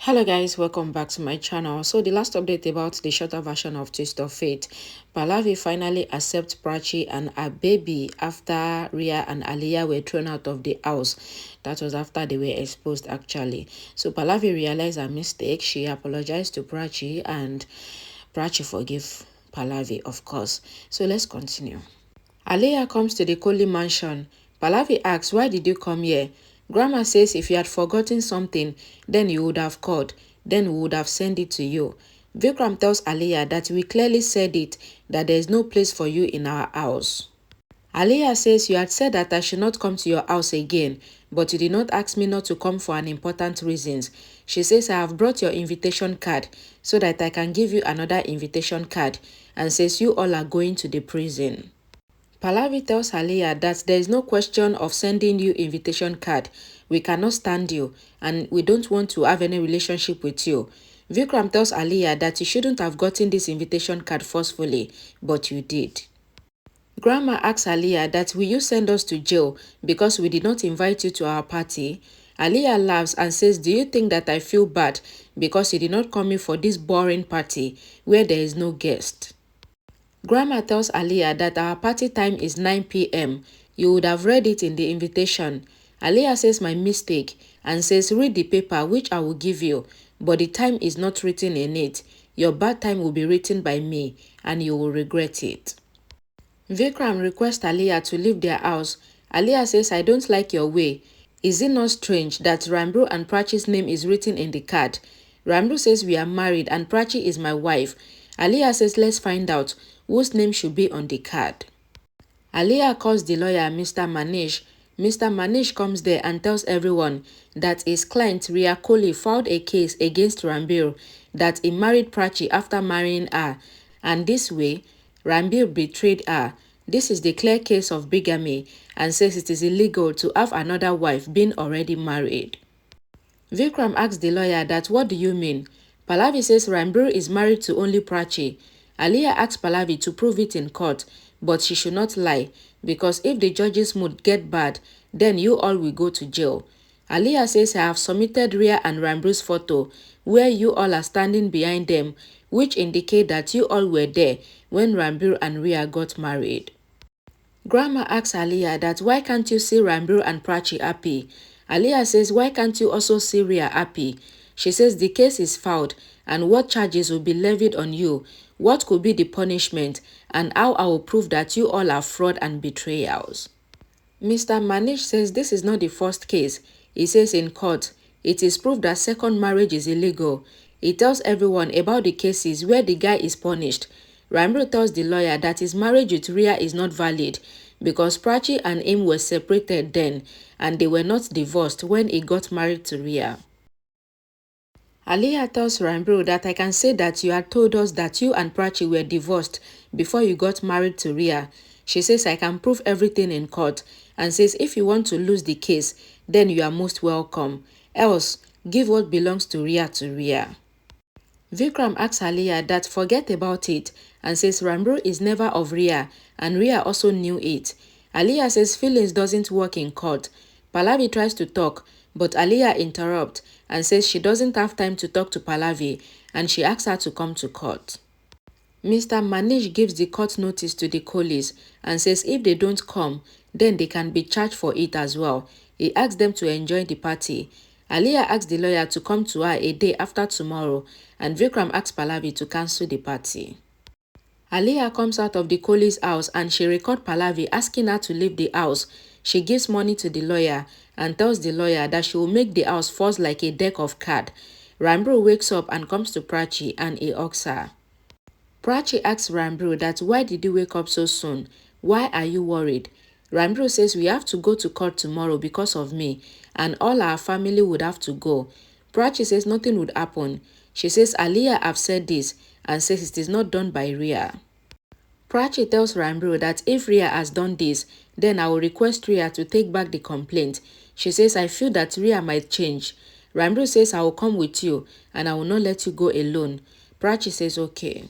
Hello guys, welcome back to my channel. So the last update about the shorter version of Twist of Fate. Pallavi finally accepts Prachi and her baby after Rhea and Aliyah were thrown out of the house. That was after they were exposed actually. So Pallavi realized her mistake. She apologized to Prachi and Prachi forgave Pallavi, of course. So let's continue. Aliyah comes to the Kholi mansion. Pallavi asks, "Why did you come here?" Grandma says if you had forgotten something, then you would have called. Then we would have sent it to you. Vikram tells Aliyah that we clearly said it, that there is no place for you in our house. Aliyah says you had said that I should not come to your house again, but you did not ask me not to come for an important reason. She says I have brought your invitation card so that I can give you another invitation card, and says you all are going to the prison. Pallavi tells Aliyah that there is no question of sending you invitation card. We cannot stand you and we don't want to have any relationship with you. Vikram tells Aliyah that you shouldn't have gotten this invitation card forcefully, but you did. Grandma asks Aliyah that will you send us to jail because we did not invite you to our party? Aliyah laughs and says, do you think that I feel bad because you did not come in for this boring party where there is no guest? Grandma tells Aliyah that our party time is 9 p.m. You would have read it in the invitation. Aliyah says my mistake and says read the paper which I will give you, but the time is not written in it. Your bad time will be written by me and you will regret it. Vikram requests Aliyah to leave their house. Aliyah says I don't like your way. Is it not strange that Rambru and Prachi's name is written in the card? Rambru says we are married and Prachi is my wife. Aliyah says let's find out whose name should be on the card. Aliyah calls the lawyer Mr. Manish. Mr. Manish comes there and tells everyone that his client Rhea Kholi filed a case against Rambir that he married Prachi after marrying her, and this way Rambir betrayed her. This is the clear case of bigamy and says it is illegal to have another wife being already married. Vikram asks the lawyer that what do you mean? Pallavi says Rambir is married to only Prachi. Aliyah asks Pallavi to prove it in court, but she should not lie, because if the judge's mood get bad, then you all will go to jail. Aliyah says I have submitted Rhea and Rambir's photo, where you all are standing behind them, which indicate that you all were there when Rambir and Rhea got married. Grandma asks Aliyah that why can't you see Rambir and Prachi happy? Aliyah says why can't you also see Rhea happy? She says the case is filed and what charges will be levied on you, what could be the punishment, and how I will prove that you all are fraud and betrayals. Mr. Manish says this is not the first case. He says in court, it is proved that second marriage is illegal. He tells everyone about the cases where the guy is punished. Rambir tells the lawyer that his marriage with Rhea is not valid because Prachi and him were separated then and they were not divorced when he got married to Rhea. Aliyah tells Rambir that I can say that you had told us that you and Prachi were divorced before you got married to Rhea. She says I can prove everything in court and says if you want to lose the case, then you are most welcome. Else, give what belongs to Rhea. Vikram asks Aliyah that forget about it and says Rambir is never of Rhea and Rhea also knew it. Aliyah says feelings doesn't work in court. Pallavi tries to talk, but Aliyah interrupts and says she doesn't have time to talk to Pallavi and she asks her to come to court. Mr. Manish gives the court notice to the Kholis and says if they don't come, then they can be charged for it as well. He asks them to enjoy the party. Aliyah asks the lawyer to come to her a day after tomorrow and Vikram asks Pallavi to cancel the party. Aliyah comes out of the Kholi's house and she records Pallavi asking her to leave the house. She gives money to the lawyer and tells the lawyer that she will make the house fall like a deck of cards. Rambir wakes up and comes to Prachi and he hugs her. Prachi asks Rambir that why did you wake up so soon? Why are you worried? Rambir says we have to go to court tomorrow because of me and all our family would have to go. Prachi says nothing would happen. She says Aliyah have said this and says it is not done by Rhea. Prachi tells Rambir that if Rhea has done this, then I will request Rhea to take back the complaint. She says I feel that Rhea might change. Rambir says I will come with you and I will not let you go alone. Prachi says okay.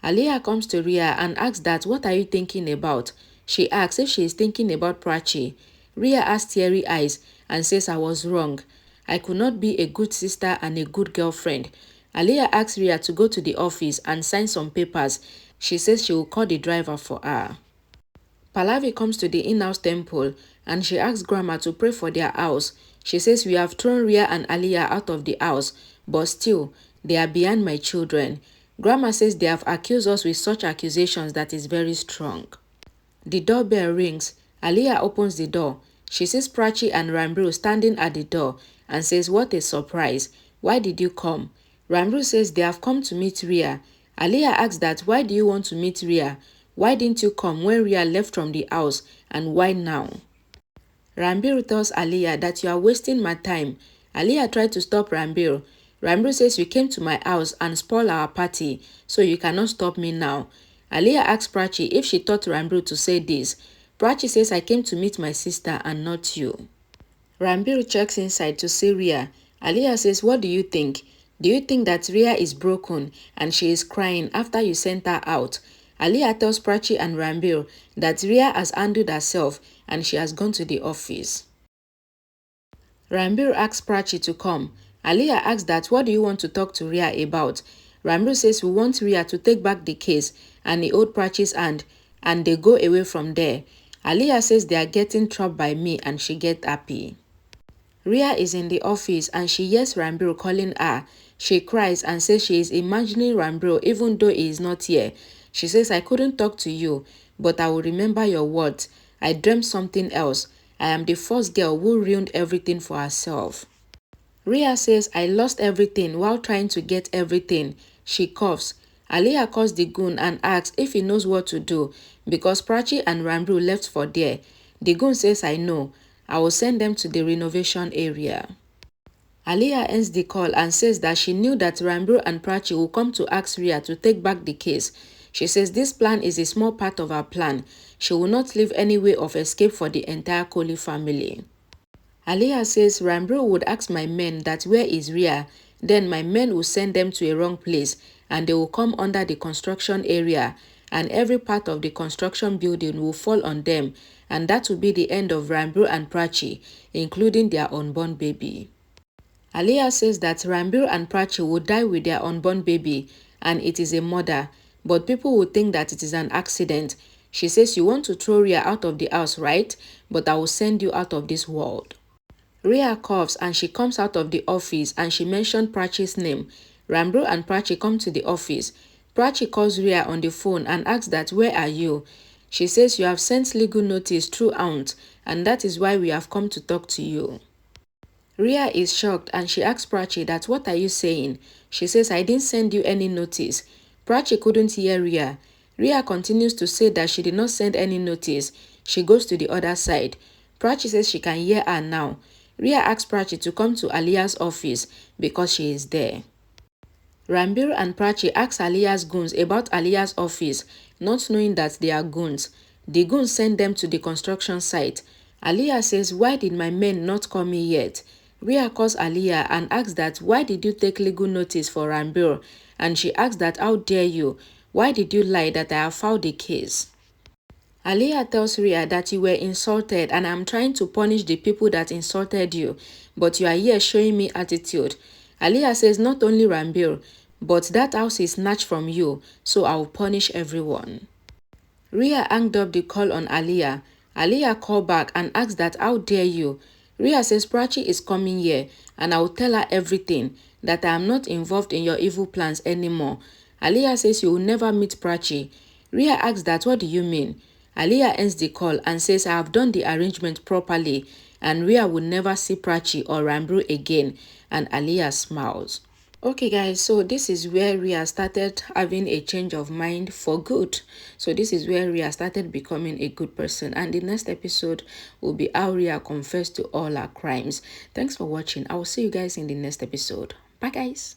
Aliyah comes to Rhea and asks that what are you thinking about? She asks if she is thinking about Prachi. Rhea has teary eyes and says I was wrong. I could not be a good sister and a good girlfriend. Aliyah asked Rhea to go to the office and sign some papers. She says she will call the driver for her. Pallavi comes to the in-house temple and she asks Grandma to pray for their house. She says, we have thrown Rhea and Aliyah out of the house, but still, they are beyond my children. Grandma says they have accused us with such accusations that is very strong. The doorbell rings. Aliyah opens the door. She sees Prachi and Rambru standing at the door and says, what a surprise. Why did you come? Rambru says they have come to meet Rhea. Aliyah asks that, why do you want to meet Rhea? Why didn't you come when Rhea left from the house, and why now? Rambir tells Aliyah that you are wasting my time. Aliyah tried to stop Rambir. Rambir says you came to my house and spoiled our party, so you cannot stop me now. Aliyah asks Prachi if she taught Rambir to say this. Prachi says I came to meet my sister and not you. Rambir checks inside to see Rhea. Aliyah says, what do you think? Do you think that Rhea is broken and she is crying after you sent her out? Aliyah tells Prachi and Rambir that Rhea has handled herself and she has gone to the office. Rambir asks Prachi to come. Aliyah asks that, what do you want to talk to Rhea about? Rambir says we want Rhea to take back the case, and he holds Prachi's hand and they go away from there. Aliyah says they are getting trapped by me and she gets happy. Rhea is in the office and she hears Rambir calling her. She cries and says she is imagining Rambir even though he is not here. She says, I couldn't talk to you, but I will remember your words. I dreamt something else. I am the first girl who ruined everything for herself. Rhea says, I lost everything while trying to get everything. She coughs. Aliyah calls the goon and asks if he knows what to do because Prachi and Rambir left for there. The goon says, I know. I will send them to the renovation area. Aliyah ends the call and says that she knew that Rambir and Prachi will come to ask Rhea to take back the case. She says this plan is a small part of her plan. She will not leave any way of escape for the entire Kholi family. Aliyah says Rambir would ask my men that where is Rhea, then my men will send them to a wrong place and they will come under the construction area and every part of the construction building will fall on them and that will be the end of Rambir and Prachi, including their unborn baby. Aliyah says that Rambir and Prachi will die with their unborn baby and it is a murder, but people will think that it is an accident. She says you want to throw Rhea out of the house, right? But I will send you out of this world. Rhea coughs and she comes out of the office and she mentioned Prachi's name. Rambir and Prachi come to the office. Prachi calls Rhea on the phone and asks that where are you? She says you have sent legal notice through aunt and that is why we have come to talk to you. Rhea is shocked and she asks Prachi that what are you saying? She says I didn't send you any notice. Prachi couldn't hear Rhea. Rhea continues to say that she did not send any notice. She goes to the other side. Prachi says she can hear her now. Rhea asks Prachi to come to Aliyah's office because she is there. Rambir and Prachi ask Aliyah's goons about Aliyah's office, not knowing that they are goons. The goons send them to the construction site. Aliyah says, why did my men not call me yet? Rhea calls Aliyah and asks that why did you take legal notice for Rambir? And she asks that how dare you? Why did you lie that I have filed the case? Aliyah tells Rhea that you were insulted and I'm trying to punish the people that insulted you, but you are here showing me attitude. Aliyah says not only Rambir, but that house is snatched from you, so I will punish everyone. Rhea hanged up the call on Aliyah. Aliyah called back and asked that how dare you? Rhea says Prachi is coming here and I will tell her everything, that I am not involved in your evil plans anymore. Aliyah says you will never meet Prachi. Rhea asks that what do you mean? Aliyah ends the call and says I have done the arrangement properly and Rhea will never see Prachi or Rambir again, and Aliyah smiles. Okay guys, so this is where Rhea started having a change of mind for good. So this is where Rhea started becoming a good person, and the next episode will be how Rhea confessed to all her crimes. Thanks for watching. I will see you guys in the next episode. Bye guys.